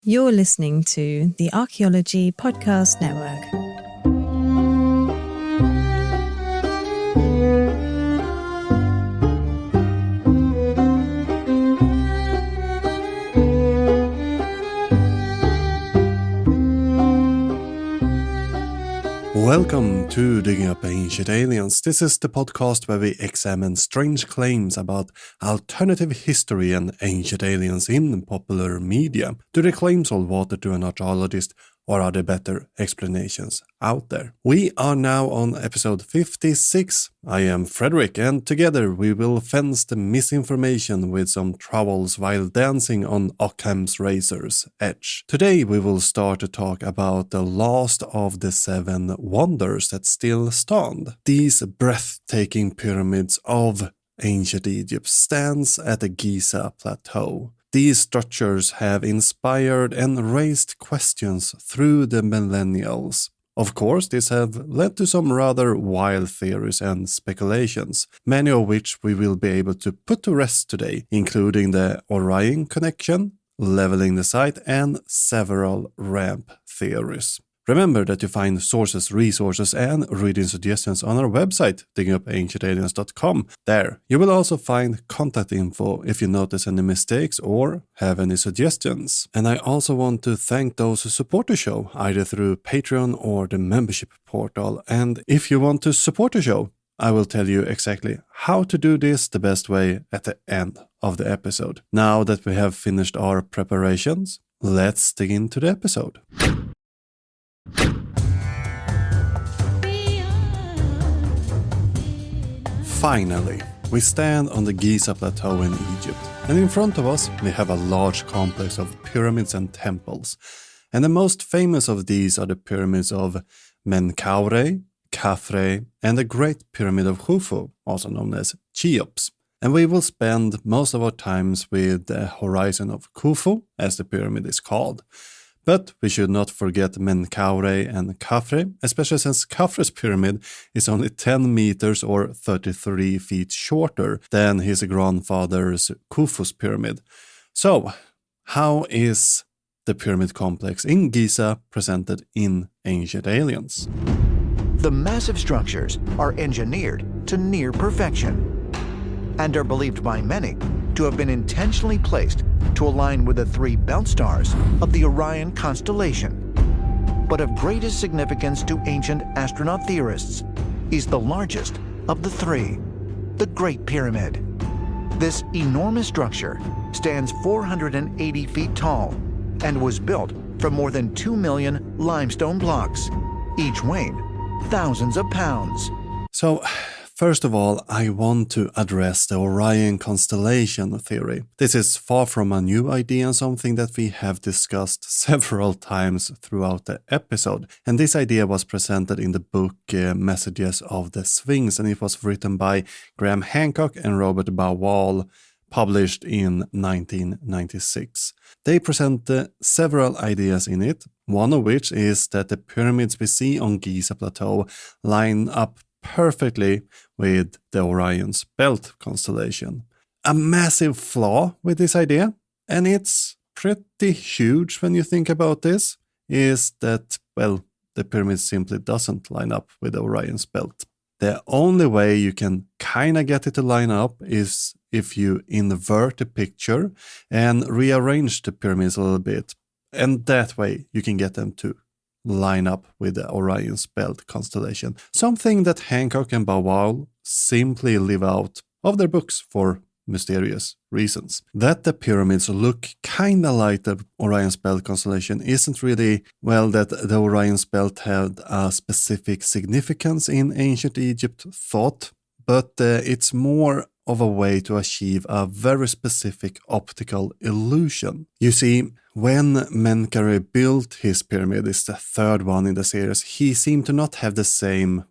You're listening to the Archaeology Podcast Network. Welcome to Digging Up Ancient Aliens. This is the podcast where we examine strange claims about alternative history and ancient aliens in popular media. Do the claims hold water to an archaeologist, or are there better explanations out there? We are now on episode 56. I am Fredrik, and together we will fence the misinformation with some troubles while dancing on Occam's razor's edge. Today we will start to talk about the last of the 7 wonders that still stand. These breathtaking pyramids of ancient Egypt stands at the Giza plateau. These structures have inspired and raised questions through the millennials. Of course, this have led to some rather wild theories and speculations, many of which we will be able to put to rest today, including the Orion connection, leveling the site, and several ramp theories. Remember that you find sources, resources, and reading suggestions on our website, diggingupancientaliens.com. There, you will also find contact info if you notice any mistakes or have any suggestions. And I also want to thank those who support the show, either through Patreon or the membership portal. And if you want to support the show, I will tell you exactly how to do this the best way at the end of the episode. Now that we have finished our preparations, let's dig into the episode. Finally, we stand on the Giza plateau in Egypt, and in front of us we have a large complex of pyramids and temples. And the most famous of these are the pyramids of Menkaure, Khafre, and the Great Pyramid of Khufu, also known as Cheops. And we will spend most of our times with the horizon of Khufu, as the pyramid is called. But we should not forget Menkaure and Khafre, especially since Khafre's pyramid is only 10 meters or 33 feet shorter than his grandfather's Khufu's pyramid. So, how is the pyramid complex in Giza presented in Ancient Aliens? The massive structures are engineered to near perfection and are believed by many to have been intentionally placed to align with the 3 belt stars of the Orion constellation. But of greatest significance to ancient astronaut theorists is the largest of the 3, the Great Pyramid. This enormous structure stands 480 feet tall and was built from more than 2 million limestone blocks, each weighing thousands of pounds. So, first of all, I want to address the Orion constellation theory. This is far from a new idea and something that we have discussed several times throughout the episode. And this idea was presented in the book Messages of the Sphinx, and it was written by Graham Hancock and Robert Bauwall, published in 1996. They present several ideas in it, one of which is that the pyramids we see on Giza Plateau line up perfectly with the Orion's belt constellation. A massive flaw with this idea, and it's pretty huge when you think about this, is that, well, the pyramid simply doesn't line up with the Orion's belt. The only way you can kinda get it to line up is if you invert the picture and rearrange the pyramids a little bit, and that way you can get them to line up with the Orion's belt constellation. Something that Hancock and Bauwall simply leave out of their books for mysterious reasons. That the pyramids look kinda like the Orion's belt constellation isn't really, well, that the Orion's belt had a specific significance in ancient Egypt thought, but it's more of a way to achieve a very specific optical illusion. You see, when Menkaure built his pyramid, it's the 3rd one in the series, he seemed to not have the same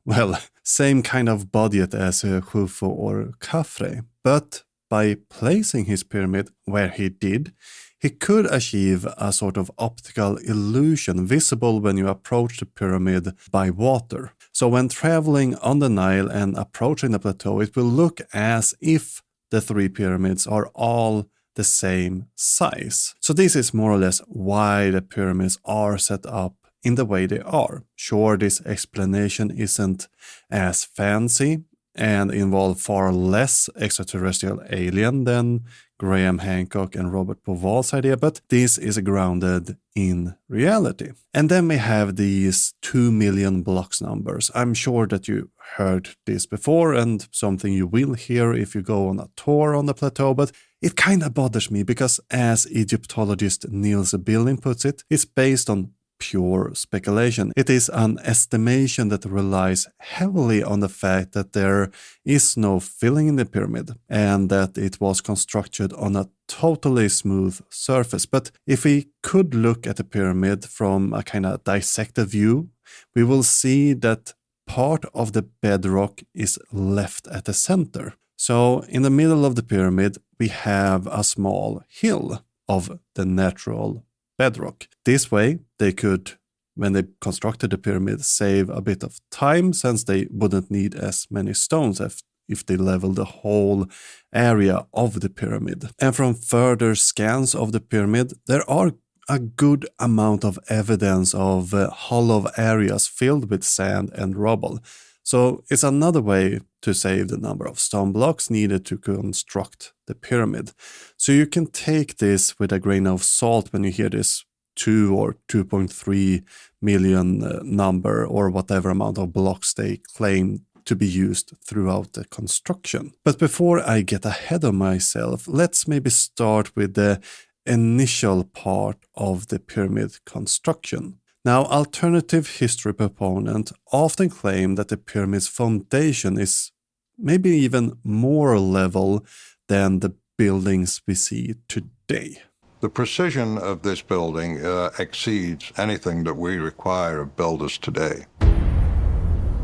kind of budget as Khufu or Khafre. But by placing his pyramid where he did, he could achieve a sort of optical illusion visible when you approach the pyramid by water. So when traveling on the Nile and approaching the plateau, it will look as if the 3 pyramids are all the same size. So this is more or less why the pyramids are set up in the way they are. Sure, this explanation isn't as fancy and involve far less extraterrestrial alien than Graham Hancock and Robert Bauval's idea, but this is grounded in reality. And then we have these 2 million blocks numbers. I'm sure that you heard this before and something you will hear if you go on a tour on the plateau, but it kind of bothers me because, as Egyptologist Niels Billing puts it, it's based on pure speculation. It is an estimation that relies heavily on the fact that there is no filling in the pyramid and that it was constructed on a totally smooth surface. But if we could look at the pyramid from a kind of dissected view, we will see that part of the bedrock is left at the center. So in the middle of the pyramid, we have a small hill of the natural bedrock. This way, they could, when they constructed the pyramid, save a bit of time since they wouldn't need as many stones if they leveled the whole area of the pyramid. And from further scans of the pyramid, there are a good amount of evidence of hollow areas filled with sand and rubble. So it's another way to save the number of stone blocks needed to construct the pyramid. So you can take this with a grain of salt when you hear this 2 or 2.3 million number or whatever amount of blocks they claim to be used throughout the construction. But before I get ahead of myself, let's maybe start with the initial part of the pyramid construction. Now, alternative history proponents often claim that the pyramid's foundation is maybe even more level than the buildings we see today. The precision of this building exceeds anything that we require of builders today.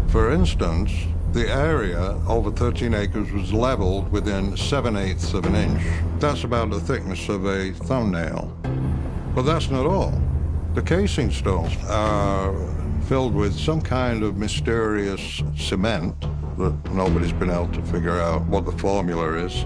For instance, the area over 13 acres was leveled within 7/8 of an inch. That's about the thickness of a thumbnail. But that's not all. The casing stones are filled with some kind of mysterious cement that nobody's been able to figure out what the formula is.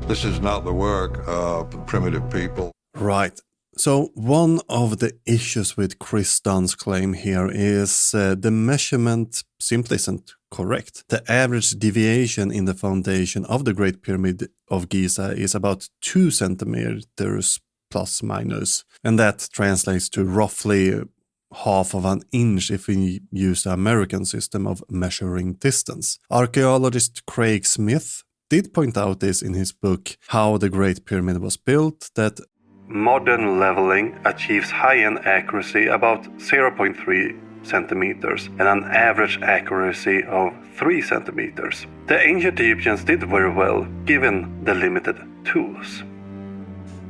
This is not the work of primitive people. Right. So one of the issues with Chris Dunn's claim here is the measurement simply isn't correct. The average deviation in the foundation of the Great Pyramid of Giza is about 2 centimeters plus minus, and that translates to roughly half of an inch if we use the American system of measuring distance. Archaeologist Craig Smith did point out this in his book How the Great Pyramid Was Built, that modern leveling achieves high-end accuracy about 0.3 centimeters and an average accuracy of 3 centimeters. The ancient Egyptians did very well given the limited tools.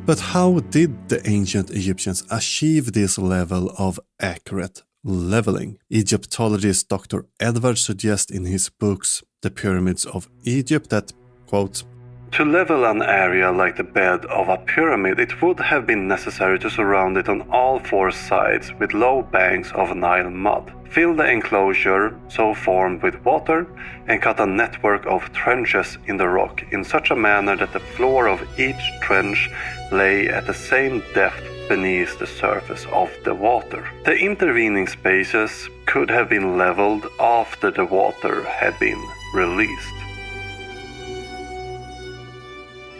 But how did the ancient Egyptians achieve this level of accurate leveling? Egyptologist Dr. Edwards suggests in his books The Pyramids of Egypt that, quote, "To level an area like the bed of a pyramid, it would have been necessary to surround it on all 4 sides with low banks of Nile mud, fill the enclosure so formed with water, and cut a network of trenches in the rock in such a manner that the floor of each trench lay at the same depth beneath the surface of the water. The intervening spaces could have been leveled after the water had been released."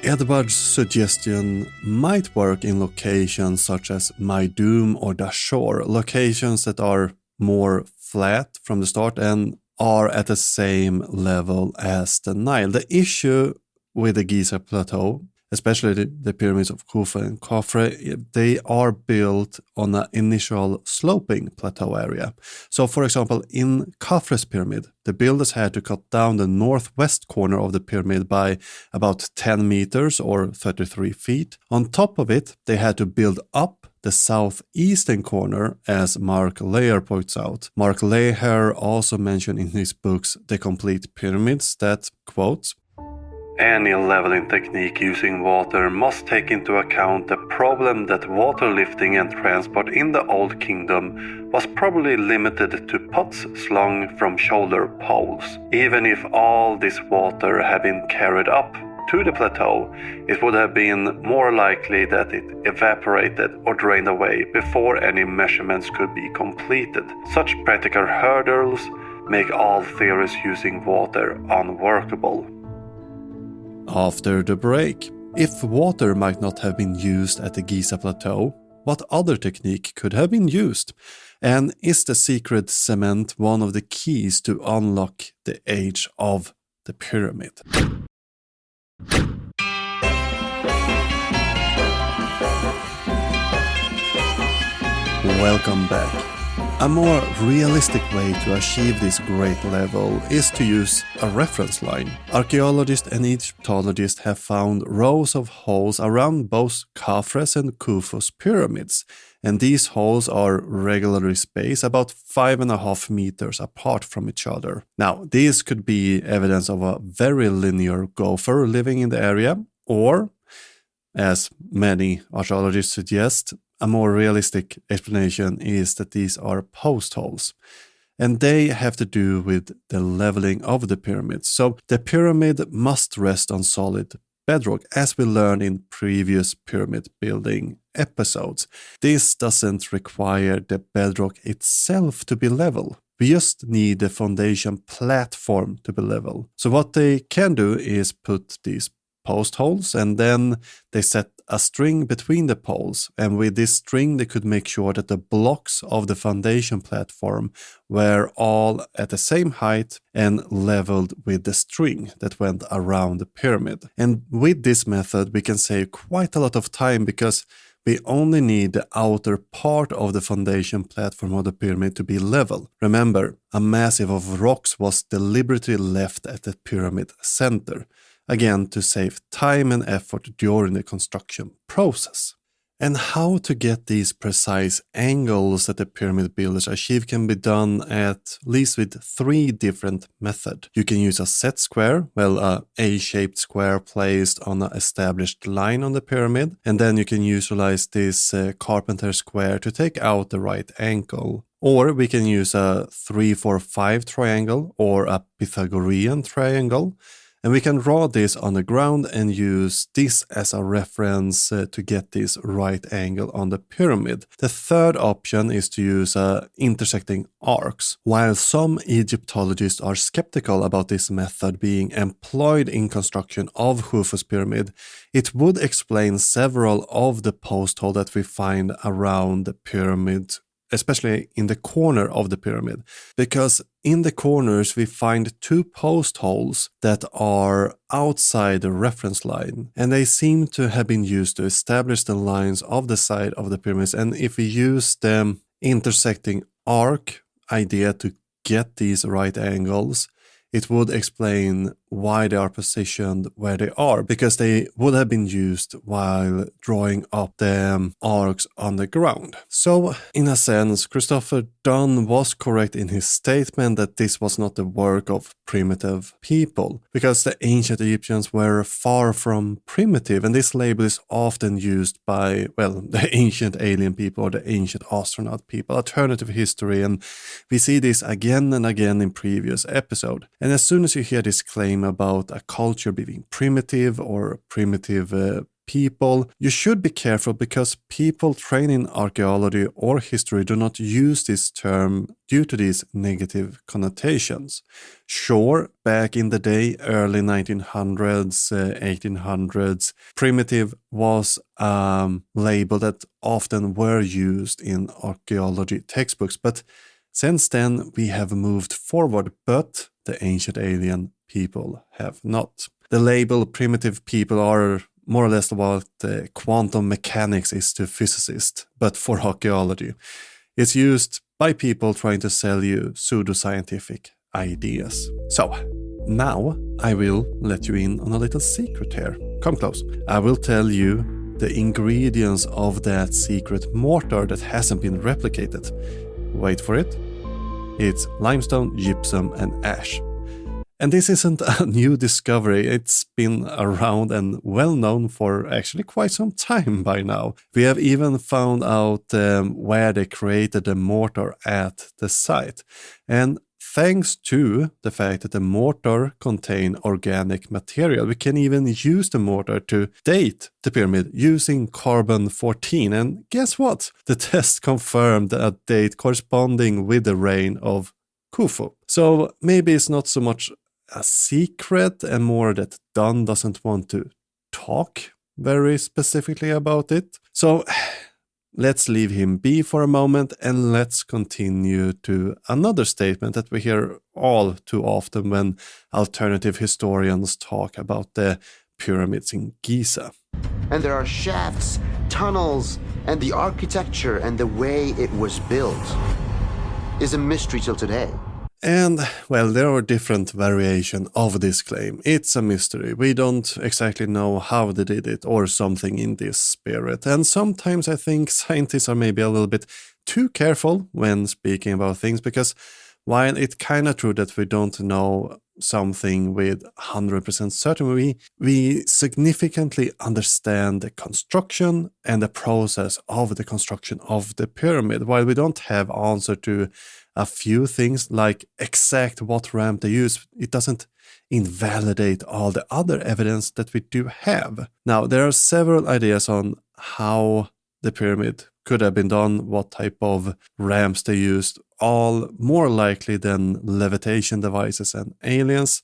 Edwards' suggestion might work in locations such as Maidum or Dashur, locations that are more flat from the start and are at the same level as the Nile. The issue with the Giza plateau, especially the pyramids of Khufu and Khafre, they are built on an initial sloping plateau area. So, for example, in Khafre's pyramid, the builders had to cut down the northwest corner of the pyramid by about 10 meters or 33 feet. On top of it, they had to build up the southeastern corner, as Mark Leher points out. Mark Leher also mentioned in his books The Complete Pyramids that, quote, "Any leveling technique using water must take into account the problem that water lifting and transport in the Old Kingdom was probably limited to pots slung from shoulder poles. Even if all this water had been carried up to the plateau, it would have been more likely that it evaporated or drained away before any measurements could be completed. Such practical hurdles make all theories using water unworkable. After the break, if water might not have been used at the Giza plateau, what other technique could have been used? And is the secret cement one of the keys to unlock the age of the pyramid? Welcome back. A more realistic way to achieve this great level is to use a reference line. Archaeologists and Egyptologists have found rows of holes around both Khafre's and Khufu's pyramids, and these holes are regularly spaced about 5.5 meters apart from each other. Now, this could be evidence of a very linear gopher living in the area, or, as many archaeologists suggest, a more realistic explanation is that these are post holes, and they have to do with the leveling of the pyramid. So the pyramid must rest on solid bedrock, as we learned in previous pyramid building episodes. This doesn't require the bedrock itself to be level. We just need the foundation platform to be level. So what they can do is put these post holes, and then they set a string between the poles, and with this string they could make sure that the blocks of the foundation platform were all at the same height and leveled with the string that went around the pyramid. And with this method we can save quite a lot of time, because we only need the outer part of the foundation platform of the pyramid to be level. Remember, a massif of rocks was deliberately left at the pyramid center, again to save time and effort during the construction process. And how to get these precise angles that the pyramid builders achieve can be done at least with 3 different methods. You can use a set square, a A-shaped square placed on an established line on the pyramid, and then you can utilize this carpenter square to take out the right angle. Or we can use a 3-4-5 triangle or a Pythagorean triangle. And we can draw this on the ground and use this as a reference to get this right angle on the pyramid. The third option is to use intersecting arcs. While some Egyptologists are skeptical about this method being employed in construction of Khufu's pyramid, it would explain several of the post holes that we find around the pyramid, especially in the corner of the pyramid, because in the corners we find 2 post holes that are outside the reference line, and they seem to have been used to establish the lines of the side of the pyramids. And if we use the intersecting arc idea to get these right angles, it would explain why they are positioned where they are, because they would have been used while drawing up the arcs on the ground. So, in a sense, Christopher Dunn was correct in his statement that this was not the work of primitive people, because the ancient Egyptians were far from primitive, and this label is often used by, the ancient alien people or the ancient astronaut people, alternative history, and we see this again and again in previous episodes. And as soon as you hear this claim about a culture being primitive or primitive people, you should be careful, because people trained in archaeology or history do not use this term due to these negative connotations. Sure, back in the day, early 1900s, 1800s, primitive was a label that often were used in archaeology textbooks, but since then we have moved forward, but the ancient alien people have not. The label primitive people are more or less what quantum mechanics is to physicists, but for archaeology. It's used by people trying to sell you pseudoscientific ideas. So, now I will let you in on a little secret here. Come close. I will tell you the ingredients of that secret mortar that hasn't been replicated. Wait for it. It's limestone, gypsum, and ash. And this isn't a new discovery. It's been around and well known for actually quite some time by now. We have even found out where they created the mortar at the site. And thanks to the fact that the mortar contains organic material, we can even use the mortar to date the pyramid using carbon-14. And guess what? The test confirmed a date corresponding with the reign of Khufu. So maybe it's not so much a secret and more that Dunn doesn't want to talk very specifically about it. So let's leave him be for a moment and let's continue to another statement that we hear all too often when alternative historians talk about the pyramids in Giza. And there are shafts, tunnels, and the architecture and the way it was built is a mystery till today. And, well, there are different variations of this claim. It's a mystery. We don't exactly know how they did it or something in this spirit. And sometimes I think scientists are maybe a little bit too careful when speaking about things, because while it's kind of true that we don't know something with 100% certainty, we significantly understand the construction and the process of the construction of the pyramid. While we don't have answer to a few things like exact what ramp they use, it doesn't invalidate all the other evidence that we do have. Now, there are several ideas on how the pyramid could have been done, what type of ramps they used, all more likely than levitation devices and aliens.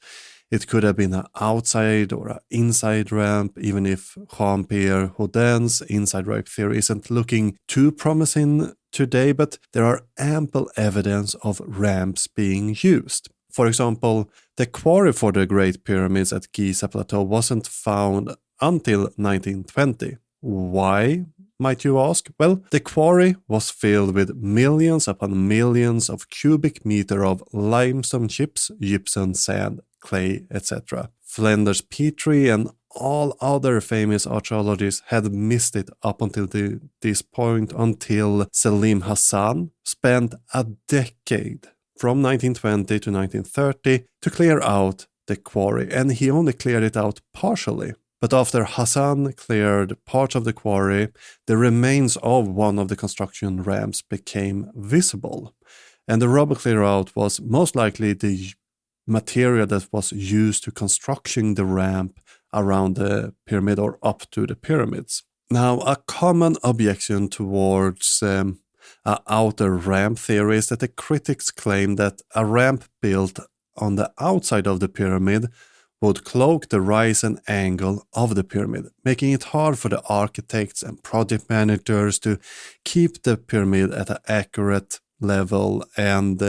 It could have been an outside or an inside ramp, even if Jean-Pierre Houdin's inside ramp theory isn't looking too promising today, but there are ample evidence of ramps being used. For example, the quarry for the Great Pyramids at Giza Plateau wasn't found until 1920. Why, might you ask? Well, the quarry was filled with millions upon millions of cubic meter of limestone chips, gypsum, sand, clay, etc. Flinders Petrie and all other famous archaeologists had missed it up until this point, until Selim Hassan spent a decade from 1920 to 1930 to clear out the quarry, and he only cleared it out partially. But after Hassan cleared parts of the quarry, the remains of one of the construction ramps became visible, and the rubble clear out was most likely the material that was used to constructing the ramp around the pyramid or up to the pyramids. Now, a common objection towards an outer ramp theory is that the critics claim that a ramp built on the outside of the pyramid would cloak the rise and angle of the pyramid, making it hard for the architects and project managers to keep the pyramid at an accurate level and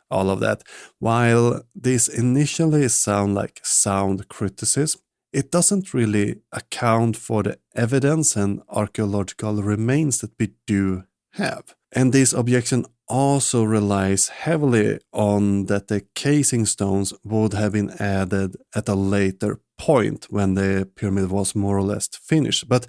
all of that. While this initially sounds like sound criticism, it doesn't really account for the evidence and archaeological remains that we do have. And this objection also relies heavily on that the casing stones would have been added at a later point when the pyramid was more or less finished. But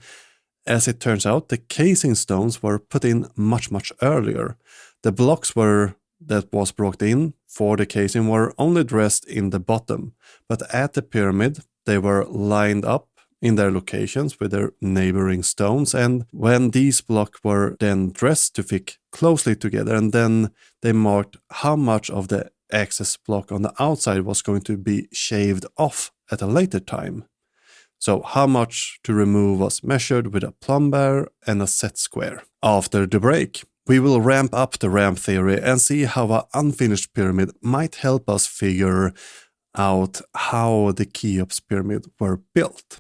as it turns out, the casing stones were put in much, much earlier. The blocks that was brought in for the casing were only dressed in the bottom, but at the pyramid they were lined up in their locations with their neighboring stones, and when these blocks were then dressed to fit closely together, and then they marked how much of the access block on the outside was going to be shaved off at a later time. So how much to remove was measured with a plumber and a set square. After the break, we will ramp up the ramp theory and see how an unfinished pyramid might help us figure out how the Cheops pyramid were built.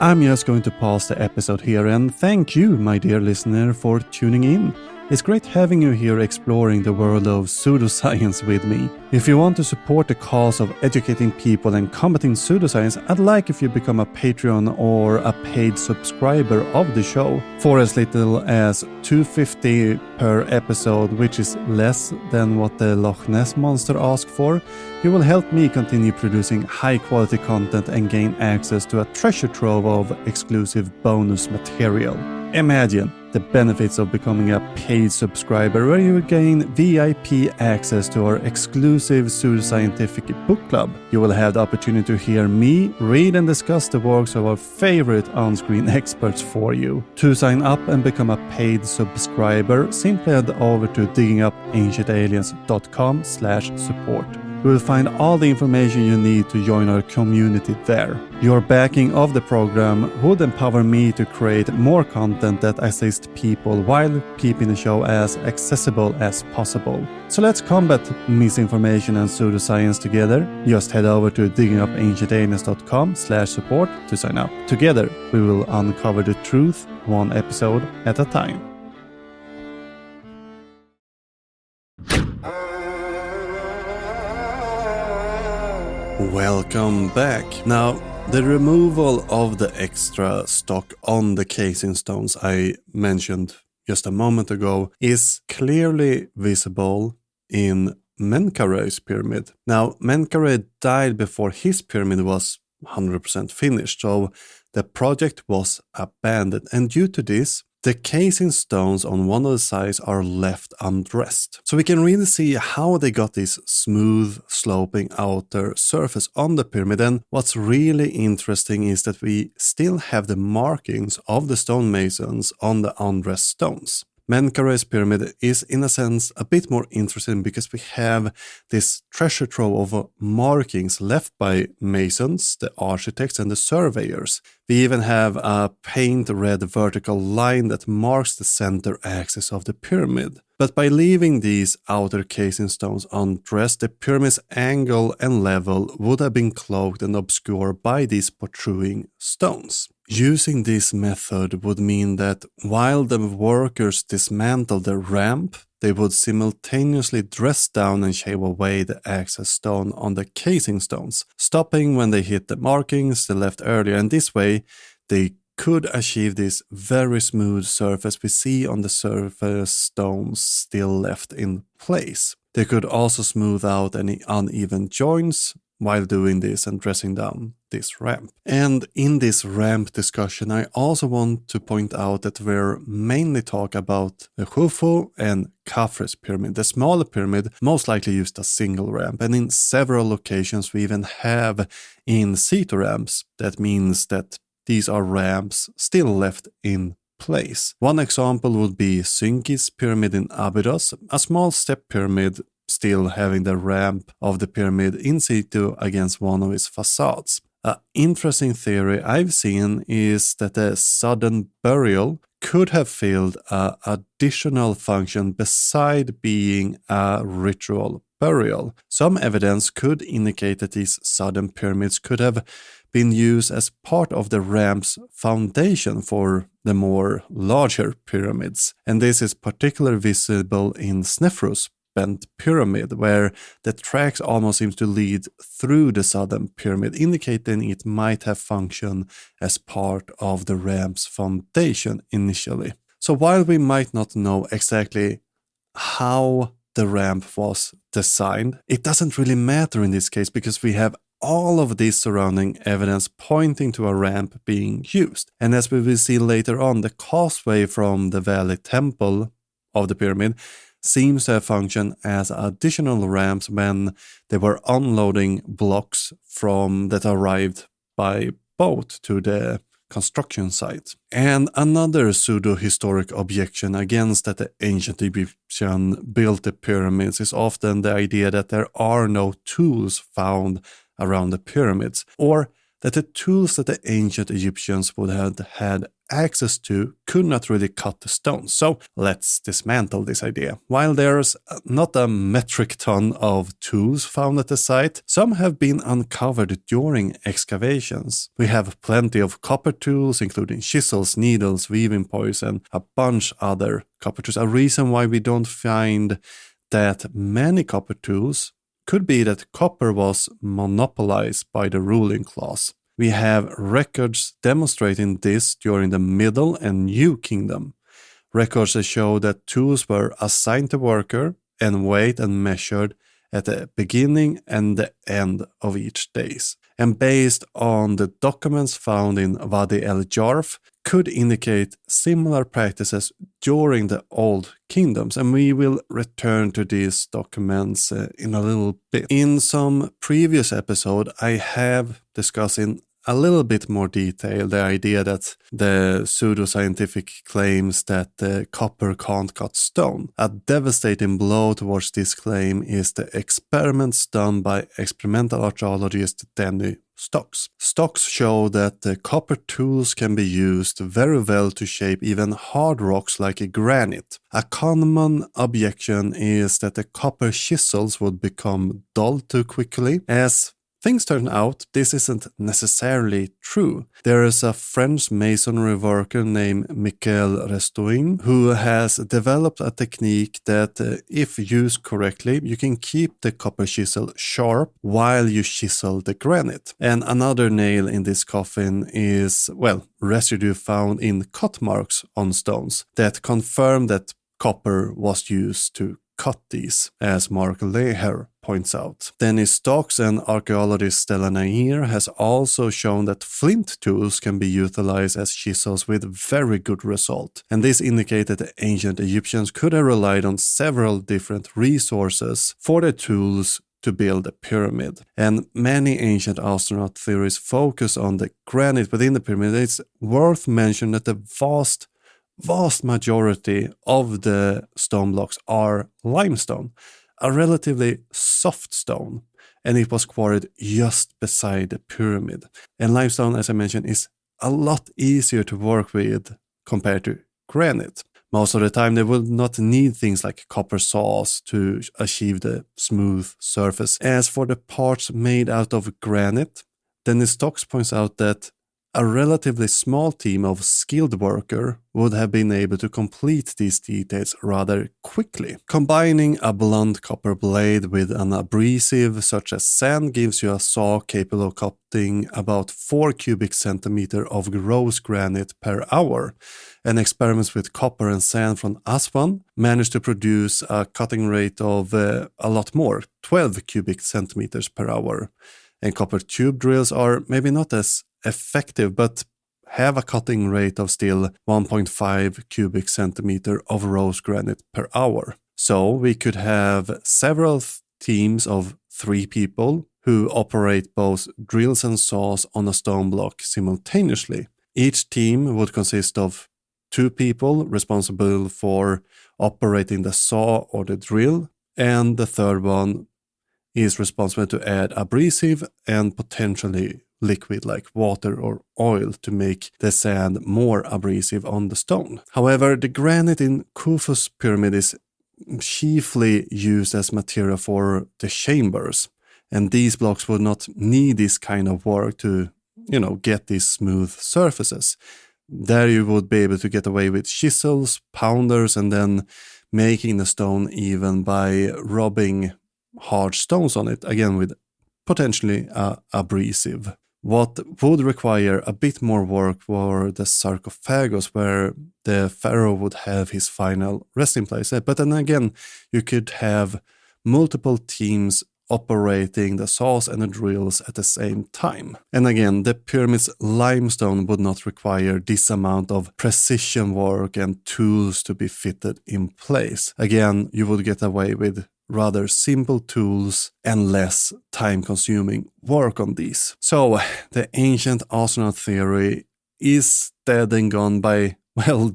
I'm just going to pause the episode here and thank you, my dear listener, for tuning in. It's great having you here exploring the world of pseudoscience with me. If you want to support the cause of educating people and combating pseudoscience, I'd like if you become a Patreon or a paid subscriber of the show. For as little as $2.50 per episode, which is less than what the Loch Ness Monster asked for, you will help me continue producing high-quality content and gain access to a treasure trove of exclusive bonus material. Imagine the benefits of becoming a paid subscriber, where you will gain VIP access to our exclusive pseudoscientific book club. You will have the opportunity to hear me read and discuss the works of our favorite on-screen experts for you. To sign up and become a paid subscriber, simply head over to diggingupancientaliens.com/support. You will find all the information you need to join our community there. Your backing of the program would empower me to create more content that assists people while keeping the show as accessible as possible. So let's combat misinformation and pseudoscience together. Just head over to diggingupancientaliens.com/support to sign up. Together, we will uncover the truth one episode at a time. Welcome back. Now, the removal of the extra stock on the casing stones I mentioned just a moment ago is clearly visible in Menkare's pyramid. Now, Menkare died before his pyramid was 100% finished, so the project was abandoned, and due to this, the casing stones on one of the sides are left undressed. So we can really see how they got this smooth, sloping outer surface on the pyramid. And what's really interesting is that we still have the markings of the stonemasons on the undressed stones. Menkare's pyramid is in a sense a bit more interesting because we have this treasure trove of markings left by masons, the architects and the surveyors. We even have a paint red vertical line that marks the center axis of the pyramid. But by leaving these outer casing stones undressed, the pyramid's angle and level would have been cloaked and obscured by these protruding stones. Using this method would mean that while the workers dismantled the ramp, they would simultaneously dress down and shave away the access stone on the casing stones, stopping when they hit the markings they left earlier, and this way they could achieve this very smooth surface we see on the surface stones still left in place. They could also smooth out any uneven joints while doing this and dressing down this ramp. And in this ramp discussion, I also want to point out that we're mainly talking about the Khufu and Khafre's pyramid. The smaller pyramid most likely used a single ramp, and in several locations we even have in situ ramps. That means that these are ramps still left in place. One example would be Synki's pyramid in Abydos, a small step pyramid still having the ramp of the pyramid in situ against one of its facades. An interesting theory I've seen is that the sudden burial could have filled an additional function beside being a ritual burial. Some evidence could indicate that these sudden pyramids could have been used as part of the ramp's foundation for the more larger pyramids. And this is particularly visible in Snefru's bent pyramid, where the tracks almost seem to lead through the southern pyramid, indicating it might have functioned as part of the ramp's foundation initially. So while we might not know exactly how the ramp was designed, it doesn't really matter in this case because we have all of this surrounding evidence pointing to a ramp being used. And as we will see later on, the causeway from the valley temple of the pyramid seems to have functioned as additional ramps when they were unloading blocks from that arrived by boat to the construction site. And another pseudo-historic objection against that the ancient Egyptian built the pyramids is often the idea that there are no tools found around the pyramids, or that the tools that the ancient Egyptians would have had access to could not really cut the stones. So let's dismantle this idea. While there's not a metric ton of tools found at the site, some have been uncovered during excavations. We have plenty of copper tools, including chisels, needles, weaving poles, and a bunch other copper tools. A reason why we don't find that many copper tools could be that copper was monopolized by the ruling class. We have records demonstrating this during the Middle and New Kingdom. Records that show that tools were assigned to worker and weighed and measured at the beginning and the end of each day. and based on the documents found in Wadi el-Jarf, could indicate similar practices during the Old Kingdoms, and we will return to these documents in a little bit. In some previous episode, I have discussed in a little bit more detail the idea that the pseudoscientific claims that copper can't cut stone. A devastating blow towards this claim is the experiments done by experimental archaeologist Danny Stocks. Stocks show that the copper tools can be used very well to shape even hard rocks like granite. A common objection is that the copper chisels would become dull too quickly. As things turn out, this isn't necessarily true. There is a French masonry worker named Michel Restouin who has developed a technique that, if used correctly, you can keep the copper chisel sharp while you chisel the granite. And another nail in this coffin is, residue found in cut marks on stones that confirm that copper was used to cut these, as Mark Leher points out. Dennis Stocks and archaeologist Stella Nair has also shown that flint tools can be utilized as chisels with very good result, and this indicated that the ancient Egyptians could have relied on several different resources for the tools to build a pyramid. And many ancient astronaut theories focus on the granite within the pyramid. It's worth mentioning that the vast majority of the stone blocks are limestone, a relatively soft stone, and it was quarried just beside the pyramid. And limestone, as I mentioned, is a lot easier to work with compared to granite. Most of the time they would not need things like copper saws to achieve the smooth surface. As for the parts made out of granite, Dennis Stocks points out that a relatively small team of skilled workers would have been able to complete these details rather quickly. Combining a blunt copper blade with an abrasive such as sand gives you a saw capable of cutting about 4 cubic centimeters of gross granite per hour. And experiments with copper and sand from Aswan managed to produce a cutting rate of a lot more, 12 cubic centimeters per hour. And copper tube drills are maybe not as effective, but have a cutting rate of still 1.5 cubic centimeter of rose granite per hour. So we could have several teams of 3 people who operate both drills and saws on a stone block simultaneously. Each team would consist of 2 people responsible for operating the saw or the drill, and the third one is responsible to add abrasive and potentially liquid like water or oil to make the sand more abrasive on the stone. However, the granite in Khufu's pyramid is chiefly used as material for the chambers, and these blocks would not need this kind of work to, get these smooth surfaces. There you would be able to get away with chisels, pounders, and then making the stone even by rubbing hard stones on it, again with potentially abrasive. What would require a bit more work were the sarcophagus, where the pharaoh would have his final resting place. But then again, you could have multiple teams operating the saws and the drills at the same time. And again, the pyramid's limestone would not require this amount of precision work and tools to be fitted in place. Again, you would get away with rather simple tools and less time-consuming work on these. So the ancient astronaut theory is dead and gone by,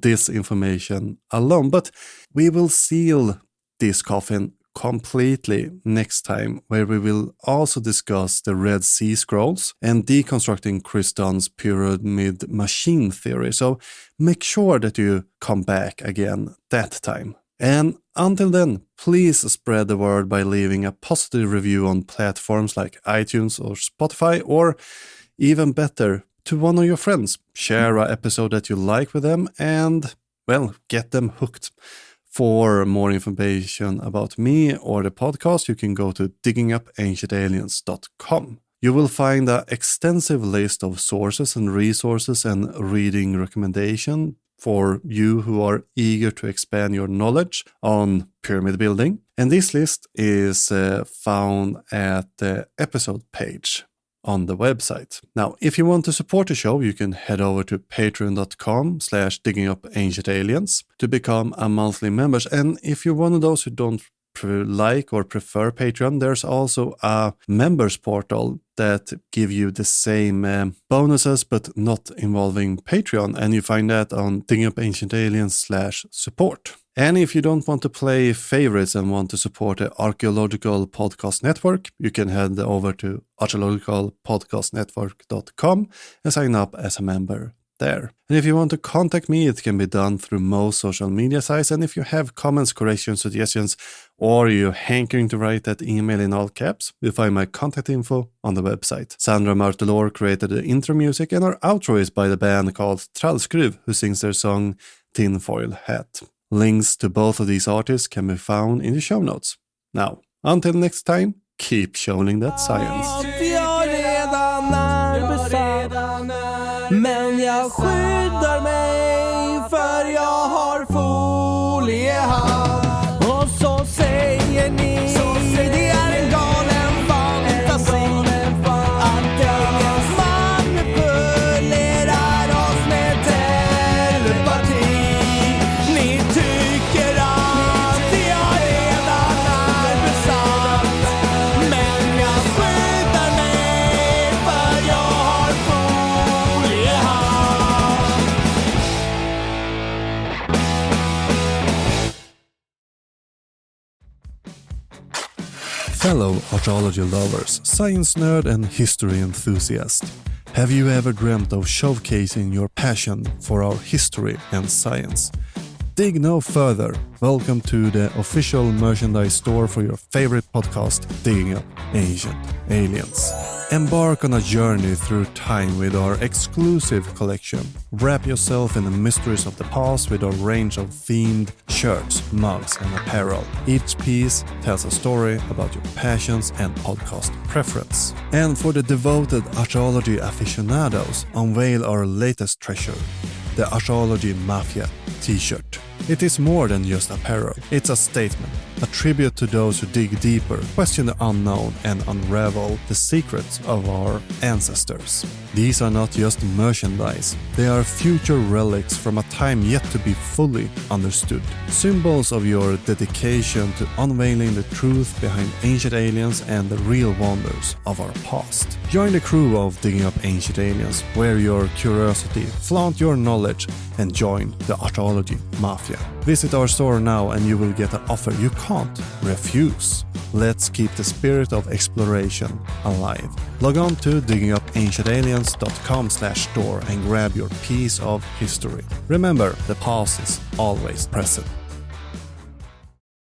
this information alone. But we will seal this coffin completely next time, where we will also discuss the Red Sea Scrolls and deconstructing Christian's pyramid machine theory. So make sure that you come back again that time. And until then, please spread the word by leaving a positive review on platforms like iTunes or Spotify, or even better, to one of your friends. Share an episode that you like with them and, get them hooked. For more information about me or the podcast, you can go to diggingupancientaliens.com. You will find an extensive list of sources and resources and reading recommendation for you who are eager to expand your knowledge on pyramid building. And this list is found at the episode page on the website. Now, if you want to support the show, you can head over to patreon.com/diggingupancientaliens to become a monthly member. And if you're one of those who don't like or prefer Patreon, there's also a members portal that give you the same bonuses but not involving Patreon, and you find that on diggingupancientaliens/support. And if you don't want to play favorites and want to support the Archaeological Podcast Network, you can head over to archaeologicalpodcastnetwork.com and sign up as a member there. And if you want to contact me, it can be done through most social media sites. And if you have comments, corrections, suggestions, or you're hankering to write that email in all caps, you'll find my contact info on the website. Sandra Martelor created the intro music, and our outro is by the band called Trallskruv, who sings their song Tinfoil Hat. Links to both of these artists can be found in the show notes. Now, until next time, keep showing that science. Men jag skyddar mig för jag har foliehatt. Och så säger ni det är en galen fantasi att engelsk manipulerar oss med telepati. Ni tycker att jag redan är besatt, men jag skyddar mig för jag har Fellow archaeology lovers, science nerd and history enthusiast, have you ever dreamt of showcasing your passion for our history and science? Dig no further. Welcome to the official merchandise store for your favorite podcast, Digging Up Ancient Aliens. Embark on a journey through time with our exclusive collection. Wrap yourself in the mysteries of the past with our range of themed shirts, mugs, and apparel. Each piece tells a story about your passions and podcast preference. And for the devoted archaeology aficionados, unveil our latest treasure, the Archaeology Mafia t-shirt. It is more than just apparel. It's a statement, a tribute to those who dig deeper, question the unknown, and unravel the secrets of our ancestors. These are not just merchandise, they are future relics from a time yet to be fully understood. Symbols of your dedication to unveiling the truth behind ancient aliens and the real wonders of our past. Join the crew of Digging Up Ancient Aliens, wear your curiosity, flaunt your knowledge, and join the Archaeology Mafia. Visit our store now and you will get an offer you can't refuse. Let's keep the spirit of exploration alive. Log on to diggingupancientaliens.com/store and grab your piece of history. Remember, the past is always present.